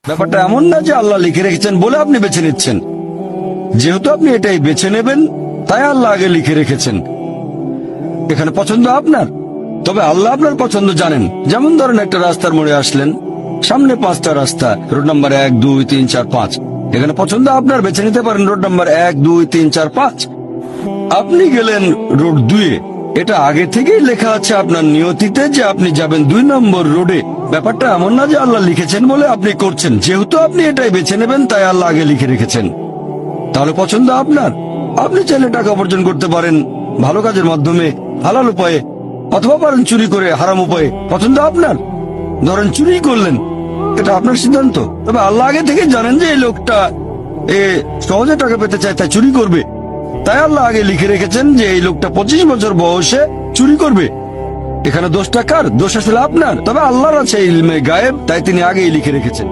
ব্যাপারটা এমন না যে আল্লাহ লিখে রেখেছেন বলে আপনি বেছে নিচ্ছেন। যেহেতু আপনি এটাই বেছে নেবেন, তাই আল্লাহ আগে লিখে রেখেছেন। এখানে পছন্দ আপনার, তবে আল্লাহ আপনার পছন্দ জানেন। যেমন ধরেন একটা রাস্তার মোড়ে আসলেন, সামনে 5টা রাস্তা, রোড নাম্বার 1, 2, 3, 4, 5। এখানে পছন্দ আপনার, বেছে নিতে পারেন রোড নাম্বার 1, 2, 3, 4, 5। আপনি গেলেন রোড 2-এ। এটা আগে থেকেই লেখা আছে আপনার নিয়তিতে যে আপনি যাবেন 2 নম্বর রোডে। ব্যাপারটা এমন না যে আল্লাহ লিখেছেন বলে আপনি করছেন। যেহেতু আপনি এটাই বেছে নেবেন, তাই আল্লাহ আগে লিখে রেখেছেন। তাহলে পছন্দ আপনার। আপনি চাইলে টাকা উপার্জন করতে পারেন ভালো কাজের মাধ্যমে, হালাল উপায়ে, অথবা পারেন চুরি করে হারাম উপায়ে। পছন্দ আপনার। ধরেন চুরি করলেন, এটা আপনার সিদ্ধান্ত। তবে আল্লাহ আগে থেকে জানেন যে এই লোকটা সহজে টাকা পেতে চায়, তাই চুরি করবে। তাই আল্লাহ আগে লিখে রেখেছেন যে এই লোকটা 25 বছর বয়সে চুরি করবে। এখানে দোষটা কার? দোষ আসলে আপনার। তবে আল্লাহর আছে ইলমে গায়েব, তাই তিনি আগেই লিখে রেখেছেন।